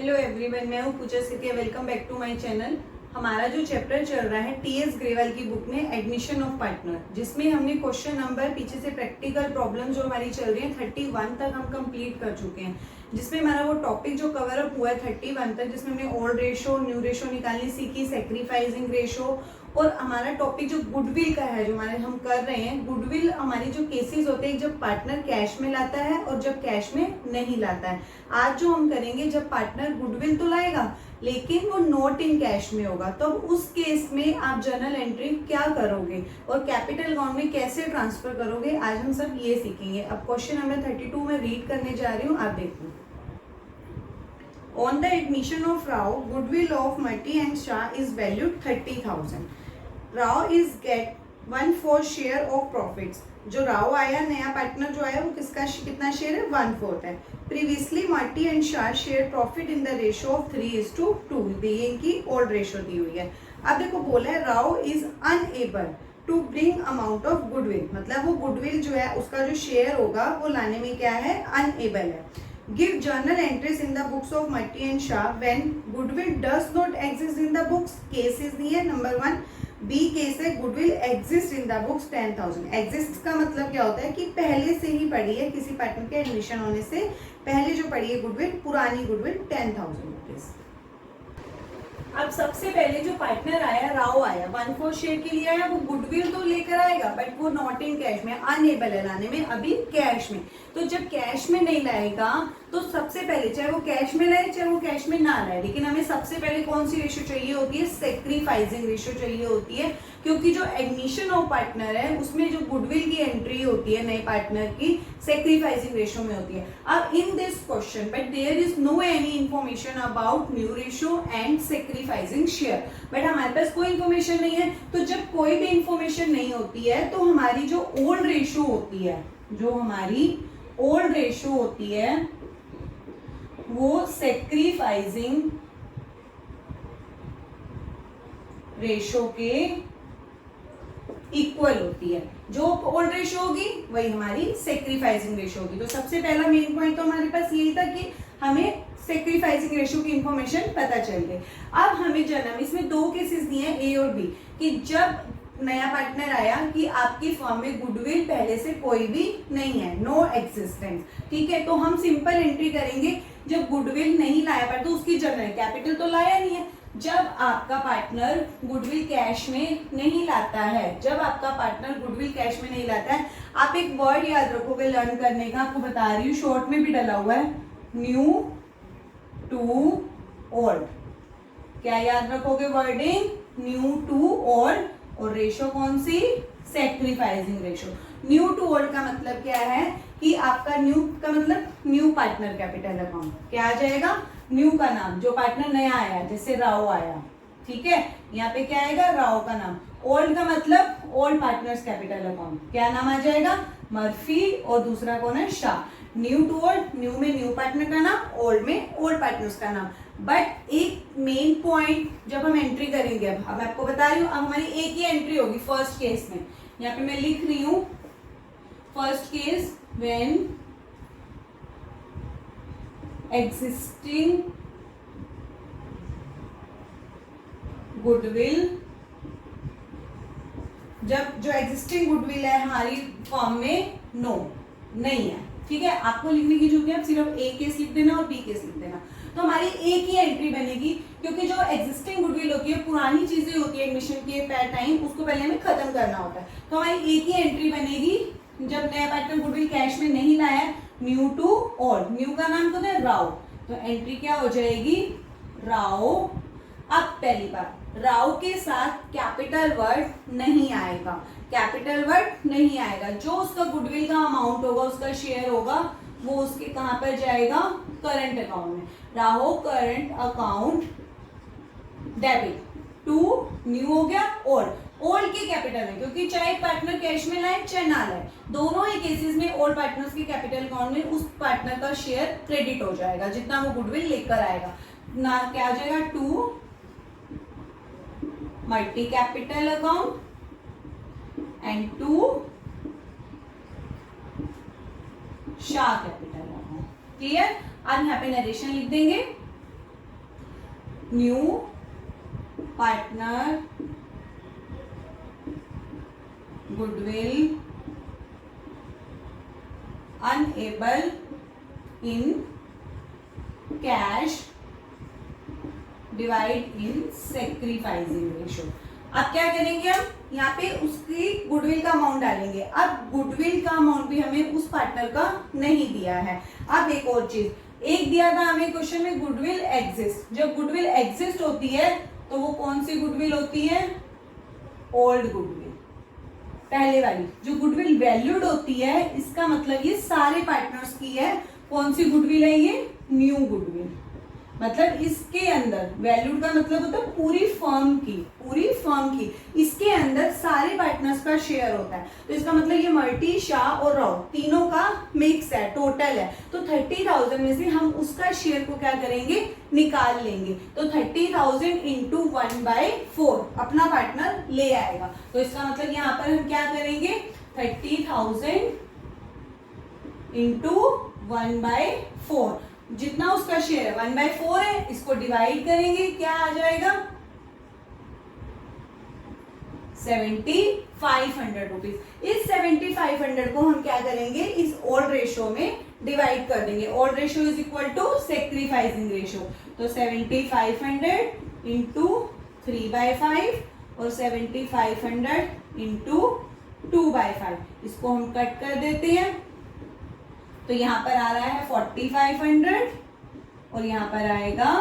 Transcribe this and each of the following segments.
Hello everyone, मैं हूँ Pooja Setia. Welcome back to my channel. हमारा जो चैप्टर चल रहा है टीएस ग्रेवाल की बुक में एडमिशन ऑफ पार्टनर, जिसमें हमने क्वेश्चन नंबर पीछे से प्रैक्टिकल प्रॉब्लम जो हमारी चल रही है 31 तक हम कंप्लीट कर चुके हैं। जिसमें हमारा वो टॉपिक जो कवर अप हुआ है 31 तक, जिसमें हमने ओल्ड रेशो, न्यू रेशो निकालनी सीखी, सेक्रीफाइसिंग रेशो, और हमारा टॉपिक जो गुडविल का है जो हमारे हम कर रहे हैं। गुडविल हमारी जो केसेस होते हैं जब पार्टनर कैश में लाता है और जब कैश में नहीं लाता है। आज जो हम करेंगे जब पार्टनर गुडविल तो लाएगा लेकिन वो नॉट इन कैश में होगा, तो उस केस में आप जर्नल एंट्री क्या करोगे और कैपिटल अकाउंट में कैसे ट्रांसफर करोगे, आज हम सब ये सीखेंगे। अब क्वेश्चन नंबर 32 में रीड करने जा रही हूँ, आप देखो। On the admission of Rao, goodwill of Mati and Shah is valued 30,000. Rao is get 1/4 share of profits. जो राव आया, नया पार्टनर जो आया, वो किसका कितना शेयर है? 1/4 है। Previously Marty and Shah share profit in the ratio of 3:2। ये इनकी ओल्ड रेशो दी हुई है। अब देखो बोला है Rao is unable to bring amount of goodwill, मतलब वो गुडविल जो है उसका जो शेयर होगा वो लाने में क्या है? अनएबल है। Give journal entries in the books of Matti and Shah when goodwill does not exist in the books. Cases नहीं है नंबर 1। बी केस है goodwill exist in the books 10,000। exist का मतलब क्या होता है कि पहले से ही पड़ी है, किसी पार्टनर के एडमिशन होने से पहले जो पड़ी है गुडविल, पुरानी गुडविल 10,000 रुपीज। अब सबसे पहले जो पार्टनर आया, राव आया, 1/4 शेयर के लिए आया, वो गुडविल तो लेकर आएगा बट वो नॉट इन कैश में, अनएबल है लाने में अभी कैश में। तो जब कैश में नहीं लाएगा तो सबसे पहले चाहे वो कैश में लाए चाहे वो कैश में ना लाए, लेकिन हमें सबसे पहले कौन सी रेशो चाहिए होती है? सेक्रीफाइसिंग रेशो चाहिए होती है, क्योंकि जो एडमिशन ऑफ पार्टनर है उसमें जो गुडविल की एंट्री होती है नए पार्टनर की सेक्रीफाइसिंग रेशो में होती है। अब in this question but there is no any information about new ratio and sacrificing share, but हमारे पास कोई इंफॉर्मेशन नहीं है। तो जब कोई भी इंफॉर्मेशन नहीं होती है तो हमारी जो ओल्ड रेशो होती है, जो हमारी ओल्ड रेशो होती है वो सेक्रीफाइसिंग रेशो के इक्वल होती है। जो ओल्ड रेशो होगी वही हमारी सेक्रीफाइसिंग रेशो होगी। तो सबसे पहला मेन पॉइंट तो हमारे पास यही था कि हमें सेक्रीफाइसिंग रेशो की इंफॉर्मेशन पता चल गई। अब हमें जानना, इसमें दो केसेस दिए हैं ए और बी, कि जब नया पार्टनर आया कि आपकी फर्म में गुडविल पहले से कोई भी नहीं है, नो एक्सिस्टेंस, ठीक है। तो हम सिंपल एंट्री करेंगे जब गुडविल नहीं लाया पर, तो उसकी जर्नल कैपिटल तो लाया नहीं है। जब आपका पार्टनर गुडविल कैश में नहीं लाता है, जब आपका पार्टनर गुडविल कैश में नहीं लाता है, आप एक वर्ड याद रखोगे लर्न करने का, आपको बता रही हूँ, शॉर्ट में भी डला हुआ है, न्यू टू ओल्ड। क्या याद रखोगे? वर्डिंग न्यू टू ओल्ड, और रेशो कौन सी? Sacrificing ratio. New to old का मतलब क्या है कि आपका न्यू का मतलब न्यू पार्टनर कैपिटल अकाउंट, क्या आ जाएगा? न्यू का नाम, जो पार्टनर नया आया, जैसे राव आया, ठीक है, यहाँ पे क्या आएगा? राव का नाम। ओल्ड का मतलब ओल्ड पार्टनर्स कैपिटल अकाउंट, क्या नाम आ जाएगा? मर्फी, और दूसरा कौन है? Shah. New to old, new में न्यू पार्टनर का नाम, ओल्ड में ओल्ड पार्टनर्स का नाम। बट एक मेन पॉइंट जब हम एंट्री करेंगे, अब मैं आपको बता रही हूँ, अब हमारी एक ही एंट्री होगी फर्स्ट केस में। यहाँ पे मैं लिख रही हूँ first case, when existing goodwill, जब जो एग्जिस्टिंग गुडविल है हमारी फर्म में नो नहीं है, ठीक है। आपको लिखने की जरूरत है, आप सिर्फ ए केस लिख देना और बी केस लिख देना, तो हमारी एक ही एंट्री बनेगी, क्योंकि जो एग्जिस्टिंग गुडविल होती है, पुरानी चीजें होती है एडमिशन के टाइम, उसको पहले हमें खत्म करना होता है। तो हमारी एक ही एंट्री बनेगी जब नया पार्टनर गुडविल कैश में नहीं लाया, न्यू टू ओल्ड, न्यू का नाम तो है राव, तो एंट्री क्या हो जाएगी? राव। अब पहली बार, राव के साथ कैपिटल वर्ड नहीं आएगा, कैपिटल वर्ड नहीं आएगा। जो उसका गुडविल का अमाउंट होगा, उसका शेयर होगा, वो उसके कहां पर जाएगा? करंट अकाउंट में। Rao current account debit to new हो गया ओल्ड, ओल्ड के कैपिटल में, क्योंकि चाहे पार्टनर कैश में लाए चाहे ना लाए, दोनों ही केसेस में ओल्ड पार्टनर्स के कैपिटल अकाउंट में उस पार्टनर का शेयर क्रेडिट हो जाएगा, जितना वो गुडविल लेकर आएगा ना, क्या आ जाएगा? To multi capital account and to Shah capital account. Clear? अब यहाँ पे नरेशन लिख देंगे, new partner goodwill unable in cash divide in sacrificing ratio. अब क्या करेंगे, हम यहाँ पे उसकी गुडविल का अमाउंट डालेंगे। अब गुडविल का अमाउंट भी हमें उस पार्टनर का नहीं दिया है। अब एक और चीज, एक दिया था हमें क्वेश्चन में गुडविल एग्जिस्ट। जब गुडविल एग्जिस्ट होती है तो वो कौन सी गुडविल होती है, ओल्ड गुडविल, पहले वाली। जो गुडविल वैल्यूड होती है, इसका मतलब ये सारे पार्टनर्स की है। कौन सी गुडविल है ये, न्यू गुडविल। मतलब इसके अंदर वैल्यूड का मतलब होता है पूरी फर्म की, पूरी फर्म की, इसके अंदर सारे पार्टनर्स का शेयर होता है। तो इसका मतलब ये मल्टी, शाह और राव तीनों का मिक्स है, टोटल है। तो 30,000 में से हम उसका शेयर को क्या करेंगे, निकाल लेंगे। तो 30,000 इंटू 1/4 अपना पार्टनर ले आएगा। तो इसका मतलब यहाँ पर हम क्या करेंगे, 30,000 इंटू 1/4, जितना उसका शेयर है 1/4 है, इसको डिवाइड करेंगे, क्या आ जाएगा 7,500 रुपीज। इस 7,500 को हम क्या करेंगे, इस ओल्ड रेशो में डिवाइड कर देंगे। Old ratio is equal to sacrificing ratio. तो 7,500 इंटू 3/5 और 7,500 इंटू 2/5, इसको हम कट कर देते हैं। तो यहाँ पर आ रहा है 4,500 और यहाँ पर आएगा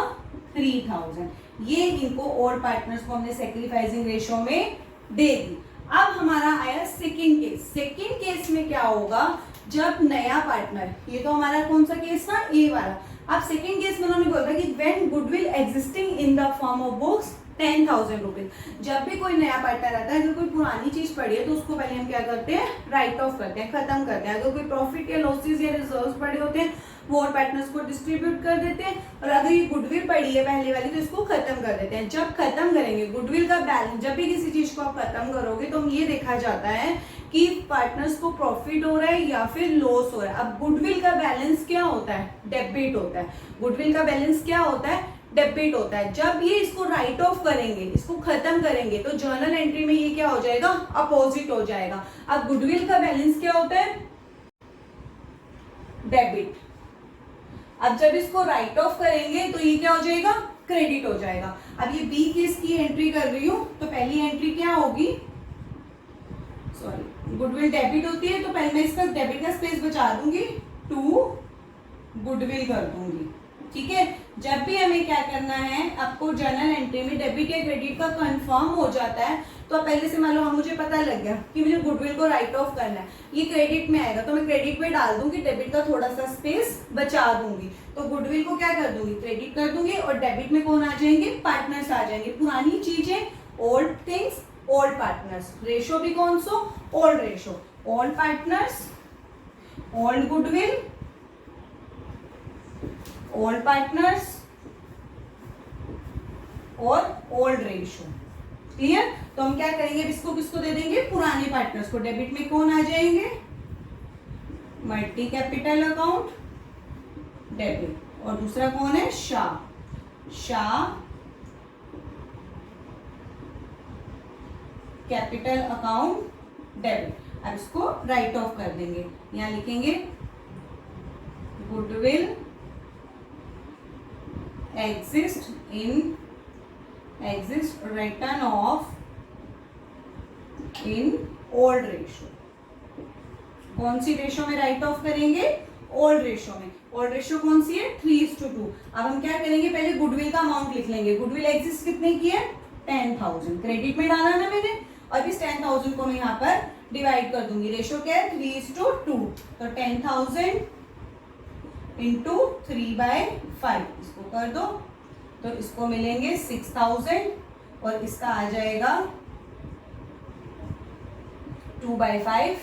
3,000। ये इनको ओल्ड पार्टनर्स को हमने सेक्रीफाइसिंग रेशो में दे दी। अब हमारा आया सेकंड केस। सेकंड केस में क्या होगा, जब नया पार्टनर, ये तो हमारा कौन सा केस था, ए वाला। अब सेकंड केस में उन्होंने बोला कि when goodwill existing in the form of books 10,000 rupees. जब भी कोई नया पार्टनर आता है, अगर कोई पुरानी चीज पड़ी है तो उसको पहले हम क्या करते हैं, राइट ऑफ करते हैं, खत्म करते हैं। अगर कोई प्रॉफिट या लॉसेस या रिजर्व्स पड़े होते हैं वो और पार्टनर्स को डिस्ट्रीब्यूट कर देते हैं। और अगर ये गुडविल पड़ी है पहले वाली तो इसको खत्म कर देते हैं। जब खत्म करेंगे गुडविल का बैलेंस, जब भी किसी चीज को आप खत्म करोगे तो ये देखा जाता है कि पार्टनर्स को प्रॉफिट हो रहा है या फिर लॉस हो रहा है। अब गुडविल का बैलेंस क्या होता है, डेबिट होता है। गुडविल का बैलेंस क्या होता है, डेबिट होता है। जब ये इसको राइट ऑफ करेंगे, इसको खत्म करेंगे, तो जर्नल एंट्री में ये क्या हो जाएगा, अपोजिट हो जाएगा। अब गुडविल का बैलेंस क्या होता है, डेबिट। अब जब इसको राइट ऑफ करेंगे तो ये क्या हो जाएगा, क्रेडिट हो जाएगा। अब ये बी केस की एंट्री कर रही हूं, तो पहली एंट्री क्या होगी, सॉरी, गुडविल डेबिट होती है तो पहले मैं इसका डेबिट का स्पेस बचा दूंगी, टू गुडविल कर दूंगी। ठीक है, जब भी हमें क्या करना है, आपको जर्नल एंट्री में डेबिट या क्रेडिट का कंफर्म हो जाता है तो पहले से मान लो मुझे पता लग गया कि मुझे गुडविल को राइट ऑफ करना है, ये क्रेडिट में आएगा तो मैं क्रेडिट में डाल दूंगी, डेबिट का थोड़ा सा स्पेस बचा दूंगी। तो गुडविल को क्या कर दूंगी, क्रेडिट कर दूंगी, और डेबिट में कौन आ जाएंगे, पार्टनर्स आ जाएंगे। पुरानी चीजें, old things, old partners. Ratio भी कौन सो, old ratio. Old partners, old goodwill, old partners और ओल्ड रेशो। क्लियर। तो हम क्या करेंगे, इसको किसको दे देंगे, पुराने पार्टनर्स को। डेबिट में कौन आ जाएंगे, मल्टी कैपिटल अकाउंट डेबिट, और दूसरा कौन है, Shah, Shah capital account debit. अब इसको राइट ऑफ कर देंगे, यहां लिखेंगे goodwill exist written off in old ratio। कौन सी रेशो में राइट ऑफ करेंगे, ओल्ड रेशो में। ओल्ड रेशो कौन सी है, 3:2। अब हम क्या करेंगे, पहले गुडविल का अमाउंट लिख लेंगे। गुडविल एग्जिस्ट कितने की है, 10,000। क्रेडिट में डाला ना मैंने, और इस 10,000 को मैं यहाँ पर डिवाइड कर दूंगी। रेशो क्या है, 3:2। तो 10,000 इंटू 3/5, इसको कर दो तो इसको मिलेंगे 6,000, और इसका आ जाएगा 2/5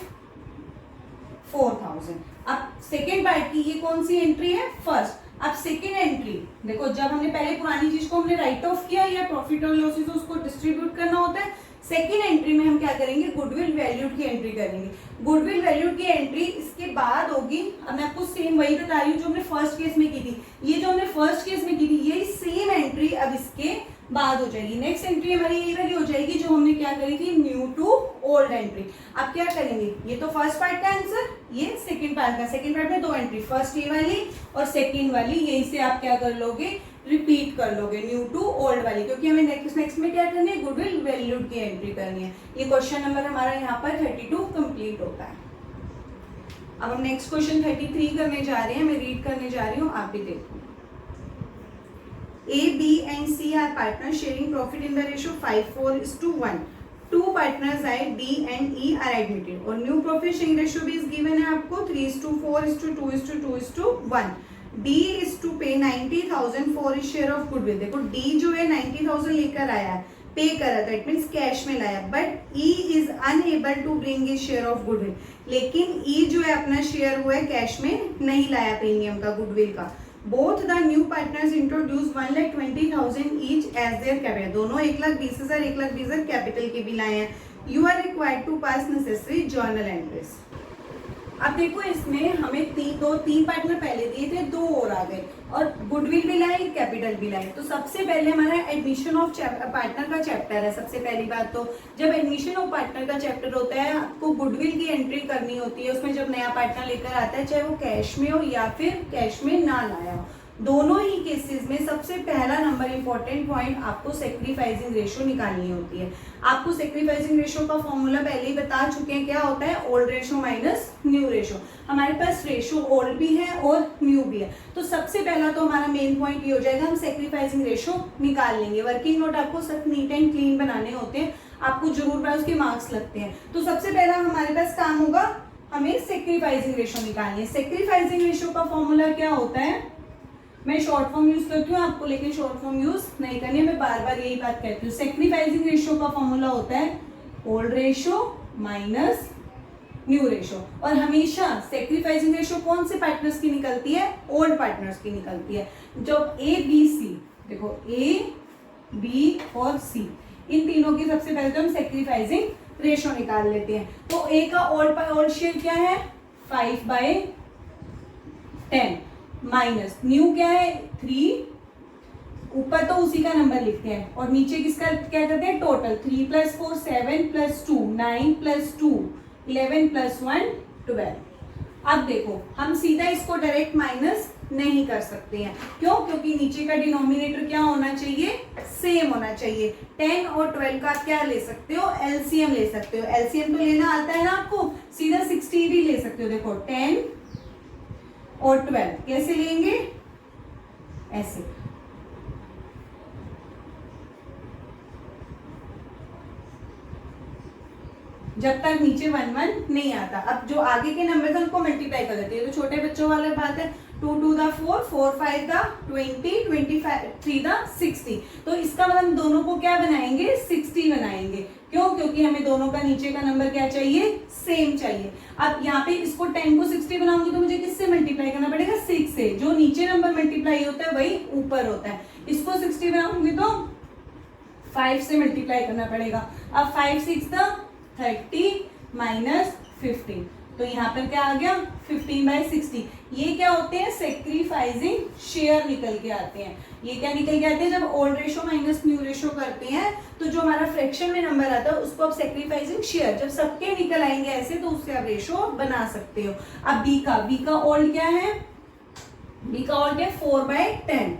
4,000। अब सेकेंड पार्ट की ये कौन सी एंट्री है, फर्स्ट। अब सेकेंड एंट्री देखो, जब हमने पहले पुरानी चीज को हमने राइट ऑफ किया या प्रॉफिट और लॉसेस उसको डिस्ट्रीब्यूट करना होता है, सेकेंड एंट्री में हम क्या करेंगे, गुडविल वैल्यूड की एंट्री करेंगे। गुडविल वैल्यूड की एंट्री इसके बाद होगी। अब मैं आपको सेम वही बता रही हूँ जो हमने फर्स्ट केस में की थी। ये जो हमने फर्स्ट केस में की थी यही सेम एंट्री अब इसके बाद हो जाएगी। नेक्स्ट एंट्री हमारी यही वाली हो जाएगी जो हमने क्या करी थी, न्यू टू ओल्ड एंट्री। अब क्या करेंगे, ये तो फर्स्ट पार्ट का आंसर, ये सेकंड पार्ट का। सेकंड पार्ट में दो एंट्री, फर्स्ट ये वाली और सेकंड वाली, यही से आप क्या कर लोगे, रिपीट कर लोगे न्यू टू ओल्ड वाली, क्योंकि हमें नेक्स्ट में क्या करनी है, गुडविल वैल्यूड की एंट्री करनी है। ये क्वेश्चन नंबर हमारा यहाँ पर 32 कंप्लीट होता है। अब हम नेक्स्ट क्वेश्चन 33 करने जा रहे हैं। मैं रीड करने जा रही हूँ, आप भी देखो। A, B and C are partners sharing profit in the ratio 5:4:1. Two partners I, D and E are admitted और new profit sharing ratio भी is given है आपको 3:4:2:2:1. D is to pay 90,000 for his share of goodwill। देखो D जो है 90,000 लेकर आया है, पे करा, दैट मीन्स कैश में लाया, but E is unable to bring his share of goodwill। लेकिन E जो है अपना शेयर हुआ है कैश में नहीं लाया प्रीमियम का, गुडविल का। Both the new partners introduce 1,20,000 each as their capital। दोनों 1,20,000 1,20,000 कैपिटल के भी लाए हैं। You are required to pass necessary journal entries। अब देखो इसमें हमें तीन पार्टनर पहले दिए थे, दो और आ गए और गुडविल भी लाए, कैपिटल भी लाए। तो सबसे पहले हमारा एडमिशन ऑफ पार्टनर का चैप्टर है। सबसे पहली बात तो जब एडमिशन ऑफ पार्टनर का चैप्टर होता है, आपको गुडविल की एंट्री करनी होती है। उसमें जब नया पार्टनर लेकर आता है, चाहे वो कैश में हो या फिर कैश में ना लाया हो, दोनों ही केसेस में सबसे पहला नंबर इंपॉर्टेंट पॉइंट आपको सेक्रीफाइसिंग रेशियो निकालनी होती है। आपको सेक्रीफाइसिंग रेशियो का फॉर्मूला पहले ही बता चुके हैं, क्या होता है, old ratio minus new ratio. हमारे पास रेशियो ओल्ड भी है और न्यू भी है, तो सबसे पहला तो हमारा मेन पॉइंट ये हो जाएगा, हम सेक्रीफाइसिंग रेशियो निकाल लेंगे। वर्किंग नोट आपको सब नीट एंड क्लीन बनाने होते हैं, आपको जरूर उसके मार्क्स लगते हैं। तो सबसे पहला हमारे पास काम होगा, हमें सेक्रीफाइसिंग रेशियो निकालनी है। सेक्रीफाइसिंग रेशियो का फॉर्मूला क्या होता है, मैं शॉर्ट फॉर्म यूज करती हूँ, आपको लेकिन शॉर्ट फॉर्म यूज नहीं करनी है, मैं बार बार यही बात कहती हूँ। सेक्रीफाइसिंग रेशियो का फॉर्मूला होता है old ratio minus new ratio, और हमेशा सेक्रीफाइसिंग रेशियो कौन से पार्टनर्स की निकलती है, ओल्ड पार्टनर्स की निकलती है। जब ए बी सी, देखो ए बी और सी, इन तीनों की सबसे पहले तो हम सेक्रीफाइसिंग रेशियो निकाल लेते हैं। तो ए का ओल्ड शेयर क्या है, 5/10 माइनस न्यू क्या है 3, ऊपर तो उसी का नंबर लिखते हैं और नीचे किसका क्या करते हैं, टोटल 3 + 4 7 + 2 9 + 2 11 + 1 12। अब देखो हम सीधा इसको डायरेक्ट माइनस नहीं कर सकते हैं, क्यों, क्योंकि नीचे का डिनोमिनेटर क्या होना चाहिए, सेम होना चाहिए। 10 और 12 का क्या ले सकते हो, एलसीएम ले सकते हो। एलसीएम तो लेना आता है ना आपको, सीधा 60 भी ले सकते हो। देखो 10 और 12 कैसे लेंगे, ऐसे, जब तक नीचे 1 1 नहीं आता। अब जो आगे के नंबर थे उनको मल्टीप्लाई कर देते हैं, तो छोटे बच्चों वाली बात है। 2 2 दा 4 4 5 दा 20 25 3 दा 60। तो इसका मतलब हम दोनों को क्या बनाएंगे, 60 बनाएंगे। क्यों, क्योंकि हमें दोनों का नीचे का नंबर क्या चाहिए, सेम चाहिए। अब यहाँ पे इसको 10 को 60 बनाऊंगी तो मुझे किससे मल्टीप्लाई करना पड़ेगा, 6 से। जो नीचे नंबर मल्टीप्लाई होता है वही ऊपर होता है। इसको 60 बनाऊंगी तो 5 से मल्टीप्लाई करना पड़ेगा। अब 5 6 दा 30 माइनस 15, तो यहाँ पर क्या आ गया 15/60। ये क्या होते हैं, सेक्रीफाइसिंग शेयर निकल के आते हैं। ये क्या निकल के आते हैं, जब old ratio minus new ratio करते हैं तो जो हमारा फ्रैक्शन में नंबर आता है उसको आप सेक्रीफाइसिंग शेयर, जब सबके निकल आएंगे ऐसे तो उससे आप रेशियो बना सकते हो। अब बी का ओल्ड क्या है, बी का ओल्ड है 4/10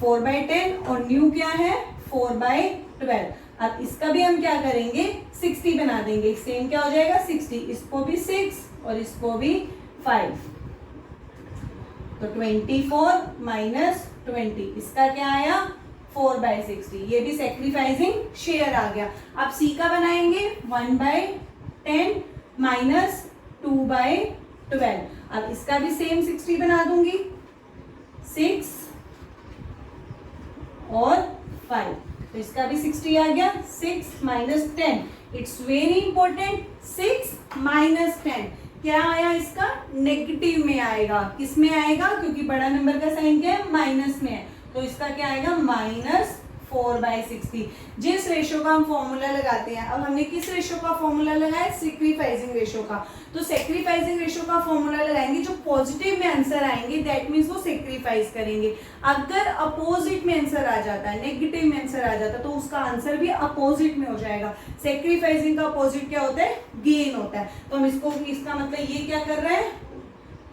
4/10 और न्यू क्या है 4/12। अब इसका भी हम क्या करेंगे, 60 बना देंगे। सेम क्या हो जाएगा 60, इसको भी 6 और इसको भी 5, तो 24 माइनस 20, इसका क्या आया 4/60। ये भी सेक्रीफाइसिंग शेयर आ गया। अब सी का बनाएंगे 1/10 माइनस 2/12। अब इसका भी सेम 60 बना दूंगी, 6 और 5, तो इसका भी 60 आ गया। 6 minus 10, it's very important, 6 minus 10 क्या आया, इसका नेगेटिव में आएगा। किस में आएगा, क्योंकि बड़ा नंबर का साइन क्या है, माइनस में है, तो इसका क्या आएगा 4/60। जिस रेशो का हम फॉर्मूला लगाते हैं, अब हमने किस रेशो का फॉर्मूला लगाया, सेक्रीफाइसिंग रेशो का। तो सेक्रीफाइसिंग रेशो का फॉर्मूला लगाएंगे, जो पॉजिटिव में आंसर आएंगे दैट मीन्स वो सेक्रीफाइस करेंगे। अगर अपोजिट में आंसर आ जाता है, नेगेटिव में आंसर आ जाता है, तो उसका आंसर भी अपोजिट में हो जाएगा। सेक्रीफाइसिंग का अपोजिट क्या होता है, गेन होता है। तो हम इसको, इसका मतलब ये क्या कर रहा है,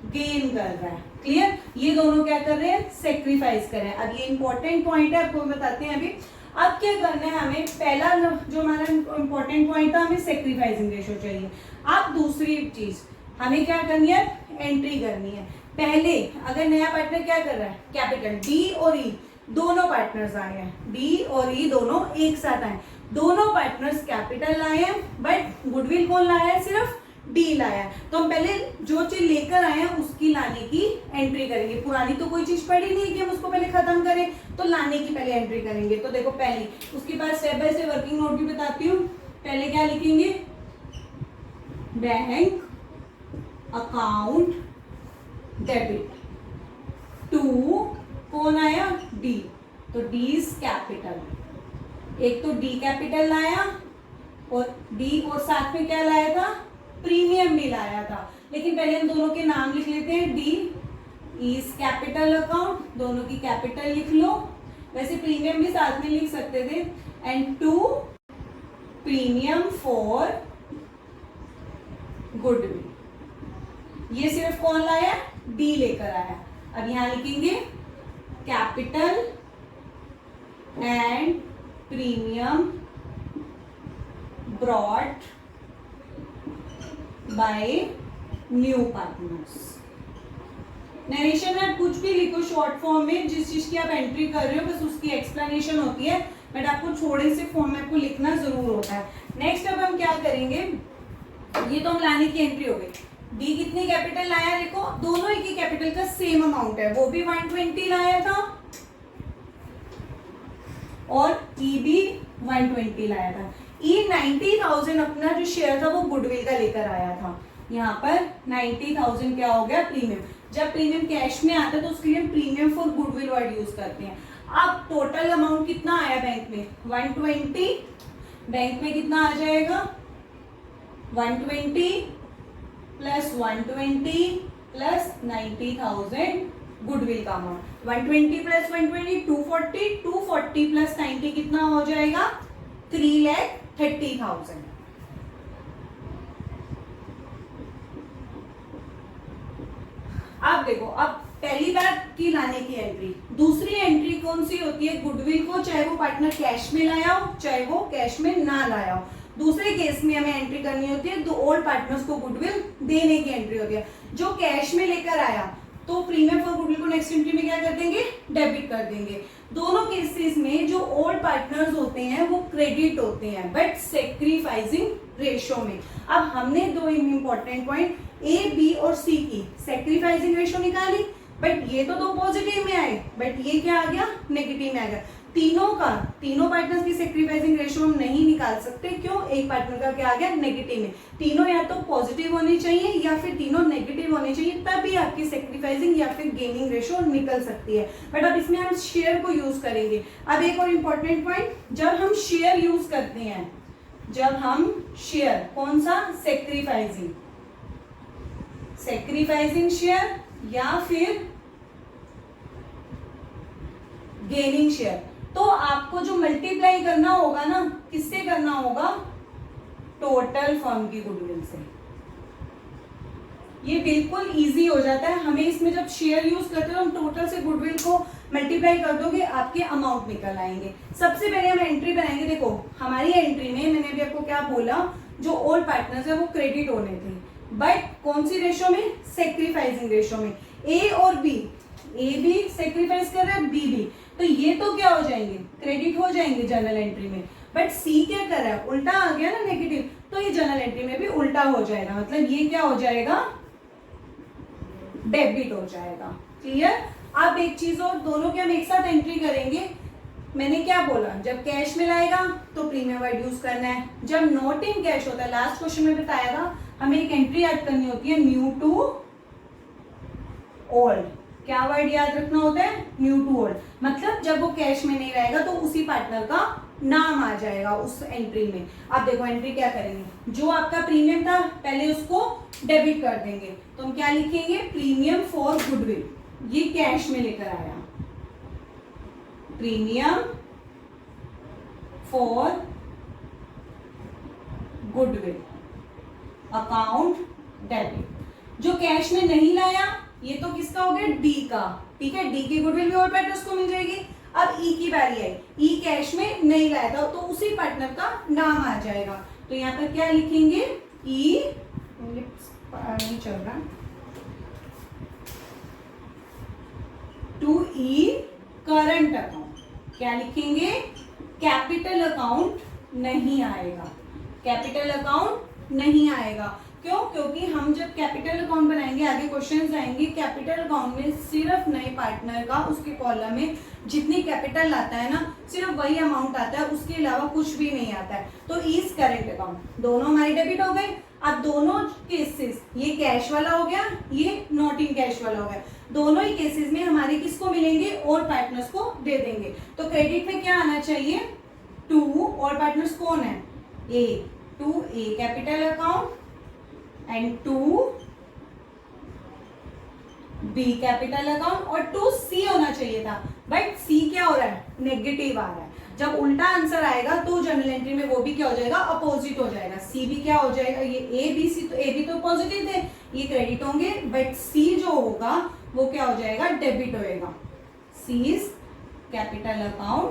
गेन कर रहा है। क्लियर, ये दोनों क्या कर रहे हैं, सेक्रीफाइस कर रहे हैं। अब ये इंपॉर्टेंट पॉइंट है, आपको बताते हैं अभी। अब क्या करना है हमें, पहला जो हमारा इंपॉर्टेंट पॉइंट था, हमें सेक्रीफाइसिंग रेशो चाहिए। अब दूसरी चीज हमें क्या करनी है, एंट्री करनी है। पहले अगर नया पार्टनर क्या कर रहा है, कैपिटल डी और ई दोनों पार्टनर्स आए हैं, डी और ई दोनों एक साथ आए, दोनों पार्टनर्स कैपिटल लाए हैं, बट गुडविल कौन लाया है, सिर्फ डी लाया है। तो हम पहले जो चीज लेकर आए हैं उसकी लाने की एंट्री करेंगे। पुरानी तो कोई चीज पड़ी नहीं कि हम उसको पहले खत्म करें, तो लाने की पहले एंट्री करेंगे। तो देखो पहली, उसके बाद step by step working note भी बताती हूँ। पहले क्या लिखेंगे, बैंक अकाउंट डेबिट टू, कौन आया, डी, तो डी इज कैपिटल। एक तो डी कैपिटल लाया और डी और साथ में क्या लाया था, प्रीमियम भी लाया था। लेकिन पहले हम दोनों के नाम लिख लेते हैं। डी इज कैपिटल अकाउंट, दोनों की कैपिटल लिख लो। वैसे प्रीमियम भी साथ में लिख सकते थे। And to premium for goodwill. ये सिर्फ कौन लाया, डी लेकर आया। अब यहां लिखेंगे capital and premium brought by new partners. Narration में कुछ भी लिखो शॉर्ट फॉर्म में, जिस चीज की आप एंट्री कर रहे हो बस उसकी एक्सप्लेनेशन होती है, बट आपको थोड़े से फॉर्म में आपको लिखना जरूर होता है। नेक्स्ट अब हम क्या करेंगे, ये तो हम लाने की एंट्री हो गई। डी कितनी कैपिटल लाया, देखो दोनों एक ही कैपिटल का सेम अमाउंट है, वो भी 120 लाया था और ई भी 120 लाया था। ई 90,000 अपना जो शेयर था वो गुडविल का लेकर आया था। यहाँ पर 90,000 क्या हो गया, प्रीमियम। जब प्रीमियम कैश में आता है तो उसके लिए हम premium for goodwill word use करते हैं। अब टोटल अमाउंट कितना आया बैंक में, 120। बैंक में कितना आ जाएगा, 120 प्लस 120 प्लस 90,000 गुडविल का अमाउंट। 120 प्लस 120 240, 240 प्लस 90 कितना हो जाएगा, 3,30,000। अब देखो, अब पहली बार की लाने की एंट्री। दूसरी एंट्री कौन सी होती है, गुडविल को चाहे वो पार्टनर कैश में लाया हो चाहे वो कैश में ना लाया हो, दूसरे केस में हमें एंट्री करनी होती है, दो ओल्ड पार्टनर्स को गुडविल देने की एंट्री होती है। जो कैश में लेकर आया तो प्रीमियम फॉर गुडविल को नेक्स्ट एंट्री में क्या कर देंगे, डेबिट कर देंगे। दोनों केसेस में जो ओल्ड पार्टनर्स होते हैं वो क्रेडिट होते हैं, बट सेक्रीफाइसिंग रेशो में। अब हमने दो इंपॉर्टेंट पॉइंट ए बी और सी की सेक्रीफाइसिंग रेशो निकाली, बट ये तो दो पॉजिटिव में आए, बट ये क्या आ गया, नेगेटिव में आ गया। तीनों पार्टनर्स की सेक्रीफाइसिंग रेशो हम नहीं निकाल सकते, क्यों, एक पार्टनर का क्या आ गया, नेगेटिव में। तीनों या तो पॉजिटिव होनी चाहिए या फिर तीनों नेगेटिव होनी चाहिए, तभी आपकी सेक्रीफाइसिंग या फिर गेनिंग रेशो निकल सकती है। बट अब इसमें हम शेयर को यूज करेंगे। अब एक और इंपॉर्टेंट पॉइंट, जब हम शेयर यूज करते हैं, जब हम शेयर, कौन सा, सेक्रीफाइसिंग शेयर या फिर गेनिंग शेयर, तो आपको जो मल्टीप्लाई करना होगा ना, किससे करना होगा, टोटल फर्म की गुडविल से। ये बिल्कुल इजी हो जाता है हमें। इसमें जब शेयर यूज करते हो हम टोटल से गुडविल को मल्टीप्लाई कर दोगे, आपके अमाउंट निकल आएंगे। सबसे पहले हम एंट्री बनाएंगे। देखो हमारी एंट्री में मैंने अभी आपको क्या बोला, जो ओल्ड पार्टनर्स है वो क्रेडिट होने थे, बट कौन सी रेशो में, सेक्रीफाइसिंग रेशो में। ए और बी, ए भी सेक्रीफाइस कर रहा है, बी भी, तो ये तो क्या हो जाएंगे, क्रेडिट हो जाएंगे जनरल एंट्री में। बट सी क्या कर रहा है, उल्टा आ गया ना, नेगेटिव, तो ये जनरल एंट्री में भी उल्टा हो जाएगा, मतलब ये क्या हो जाएगा, डेबिट हो जाएगा। क्लियर। अब एक चीज और, दोनों के हम एक साथ एंट्री करेंगे। मैंने क्या बोला, जब कैश में लाएगा तो प्रीमियम वर्ड यूज करना है, जब नॉट इन कैश होता है, लास्ट क्वेश्चन में बताया था, हमें एक एंट्री ऐड करनी होती है, न्यू टू ओल्ड। क्या वर्ड याद रखना होता है? न्यू टू ओल्ड, मतलब जब वो कैश में नहीं रहेगा तो उसी पार्टनर का नाम आ जाएगा उस एंट्री में। अब देखो एंट्री क्या करेंगे, जो आपका प्रीमियम था पहले उसको डेबिट कर देंगे, तो हम क्या लिखेंगे? प्रीमियम फॉर गुडविल, ये कैश में लेकर आया, premium for goodwill account debit. जो कैश में नहीं लाया ये तो किसका हो गया? डी का, ठीक है, डी की गुडविल भी और पार्टनर्स को मिल जाएगी। अब ई की बारी आई, ई कैश में नहीं लाया था तो उसी पार्टनर का नाम आ जाएगा, तो यहाँ पर क्या लिखेंगे? ई, नहीं चल रहा, टू ई करंट अकाउंट। क्या लिखेंगे? कैपिटल अकाउंट नहीं आएगा, कैपिटल अकाउंट नहीं आएगा। क्यों? क्योंकि हम जब कैपिटल अकाउंट बनाएंगे, आगे क्वेश्चन आएंगे, कैपिटल अकाउंट में सिर्फ नए पार्टनर का उसके कॉलम में जितनी कैपिटल आता है ना, सिर्फ वही अमाउंट आता है, उसके अलावा कुछ भी नहीं आता है। तो इज करेंट अकाउंट दोनों हमारे डेबिट हो गए। अब दोनों केसेस, ये कैश वाला हो गया, ये नॉट इन कैश वाला हो गया, दोनों ही केसेस में हमारे किसको मिलेंगे? और पार्टनर्स को दे देंगे। तो क्रेडिट में क्या आना चाहिए? टू, और पार्टनर्स कौन है? A, to A capital account and to B capital account, और टू सी होना चाहिए था, बट सी क्या हो रहा है? नेगेटिव आ रहा है। जब उल्टा आंसर आएगा तो जनरल एंट्री में वो भी क्या हो जाएगा? अपोजिट हो जाएगा। सी भी क्या हो जाएगा? ये ए बी सी, तो ए बी तो पॉजिटिव थे, ये क्रेडिट होंगे, बट सी जो होगा वो क्या हो जाएगा? डेबिट होएगा। सी इज कैपिटल अकाउंट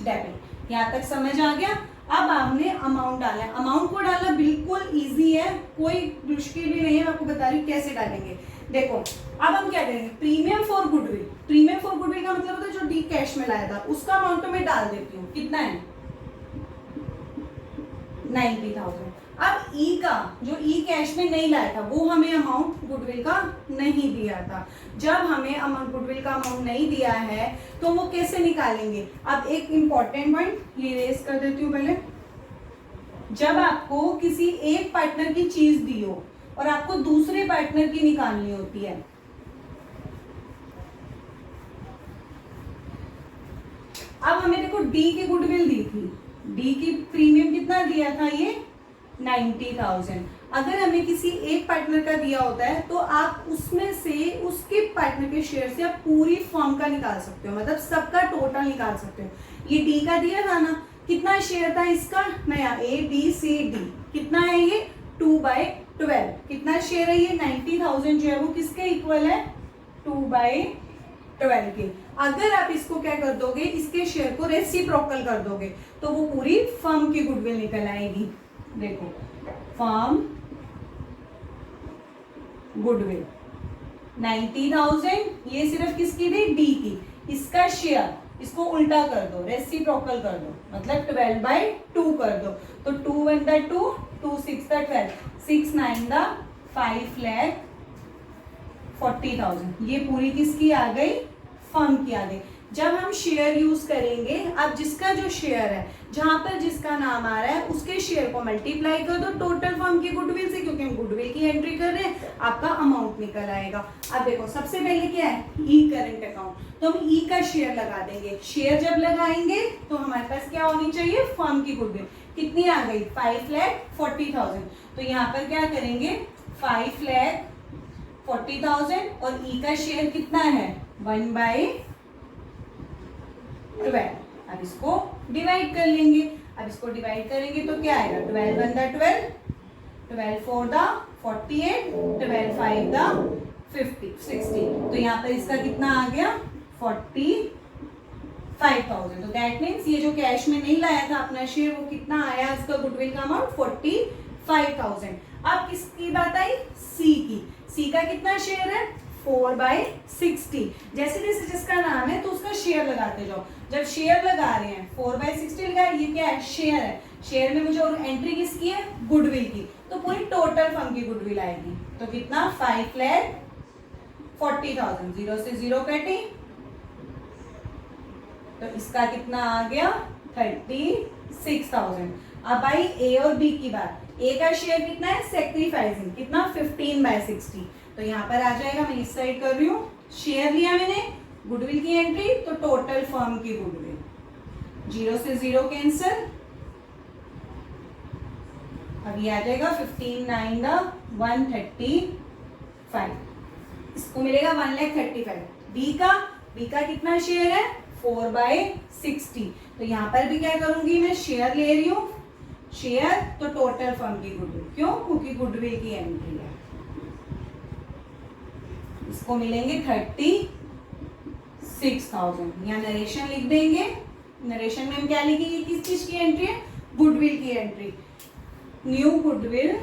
डेबिट। यहां तक समझ आ गया? अब आपने अमाउंट डाला है, अमाउंट को डालना बिल्कुल इजी है, कोई मुश्किल भी नहीं है, मैं आपको बता रही हूँ कैसे डालेंगे। देखो अब हम क्या करेंगे? Premium for goodwill, premium for goodwill का मतलब होता है जो डी कैश में लाया था उसका अमाउंट तो मैं डाल देती हूँ, कितना है? 90,000। अब ई का, जो ई कैश में नहीं लाया था वो हमें अमाउंट गुडविल का नहीं दिया था। जब हमें अमाउंट गुडविल का अमाउंट नहीं दिया है तो वो कैसे निकालेंगे? अब एक इंपॉर्टेंट पॉइंट ये रेस कर देती हूँ पहले। जब आपको किसी एक पार्टनर की चीज दी हो और आपको दूसरे पार्टनर की निकालनी होती है, अब हमें देखो डी की गुडविल दी थी, डी की प्रीमियम कितना दिया था? ये 90,000। अगर हमें किसी एक पार्टनर का दिया होता है तो आप उसमें से, उसके पार्टनर के शेयर से आप पूरी फर्म का निकाल सकते हो, मतलब सबका टोटल निकाल सकते हो। ये डी का दिया था ना, कितना शेयर था इसका? नया ए बी सी डी, कितना है ये? 2/12। कितना शेयर है ये? 90,000 जो है वो किसके इक्वल है? 2/12 के। अगर आप इसको क्या कर दोगे? इसके शेयर को रेसिप्रोकल कर दोगे तो वो पूरी फर्म की गुडविल निकल आएगी। देखो फर्म गुडविल 90,000, ये सिर्फ किसकी थी? डी की। इसका शेयर, इसको उल्टा कर दो, रेसिप्रोकल कर दो, मतलब 12/2 कर दो, तो 2 1 द 2, 2 6 द 12, 6 9 द 5,40,000। ये पूरी किसकी आ गई? फर्म की आ गई। जब हम शेयर यूज करेंगे, अब जिसका जो शेयर है, जहां पर जिसका नाम आ रहा है उसके शेयर को मल्टीप्लाई कर दो टोटल फर्म की गुडविल से, क्योंकि हम गुडविल की एंट्री कर रहे हैं, आपका अमाउंट निकल आएगा। अब देखो सबसे पहले क्या है? ई करंट अकाउंट, तो हम ई का शेयर लगा देंगे। शेयर जब लगाएंगे तो हमारे पास क्या होनी चाहिए? फर्म की गुडविल कितनी आ गई? 5,40,000। तो यहाँ पर क्या करेंगे? 5,40,000 और ई का शेयर कितना है? 1/12। अब इसको डिवाइड कर लेंगे। अब इसको डिवाइड करेंगे तो क्या आएगा? 12 1 द 12, 12 4 द 48, 12 5 द 60। तो यहाँ पर इसका कितना आ गया? 45,000। तो दैट मीन्स ये जो कैश में नहीं लाया था अपना शेयर, वो कितना आया? उसका गुडविल का अमाउंट 45,000। अब किसकी बात आई? सी की। सी का कितना शेयर है? 4/60। जैसे जैसे जिसका नाम है तो उसका शेयर लगाते जाओ। जब शेयर लगा रहे हैं 4/60 लगा, ये क्या है? शेयर है। शेयर में मुझे और एंट्री किसकी है? गुडविल की। तो पूरी टोटल फर्म की गुडविल आएगी। तो कितना? 5,40,000। 0 से 0 कटी, तो इसका कितना आ गया? 36,000। अब आई ए और बी की बात। ए का शेयर कितना है? सेक्रीफाइसिंग, कितना? 15/60। तो यहाँ पर आ जाएगा, मैं इस साइड कर रही हूँ, शेयर लिया मैंने, गुडविल की एंट्री, तो टोटल फर्म की गुडविल, 0 से 0 कैंसल, अभी आ जाएगा 15 9 135, इसको मिलेगा 1,35,000। बी का कितना शेयर है, 4/60, तो यहां पर भी क्या करूंगी मैं, शेयर ले रही हूं, शेयर तो टोटल फर्म की गुडविल, क्यों, क्योंकि गुडविल की एंट्री है, इसको मिलेंगे 36,000। यहाँ नरेशन लिख देंगे, नरेशन में हम क्या लिखेंगे, किस चीज की एंट्री है, गुडविल की entry, new goodwill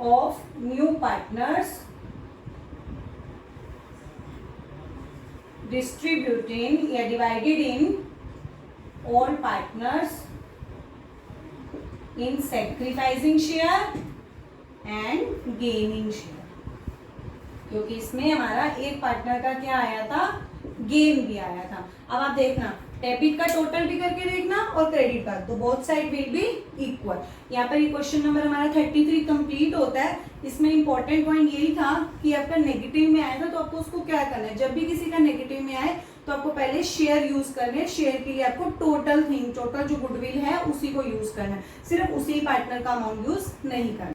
of new partners distributing या divided in all partners in sacrificing share and gaining share, क्योंकि इसमें हमारा एक पार्टनर का क्या आया था, गेन भी आया था। अब आप देखना, डेबिट का टोटल भी करके देखना और क्रेडिट का, तो both side will be equal. यहाँ पर ये क्वेश्चन नंबर हमारा 33 कंप्लीट होता है। इसमें इंपॉर्टेंट पॉइंट यही था कि आपका नेगेटिव में आया था तो आपको उसको क्या करना है, जब भी किसी का नेगेटिव में आए तो आपको पहले शेयर यूज करने हैं, शेयर के लिए आपको टोटल जो गुडविल है उसी को यूज करना है, सिर्फ उसी पार्टनर का अमाउंट यूज नहीं करना।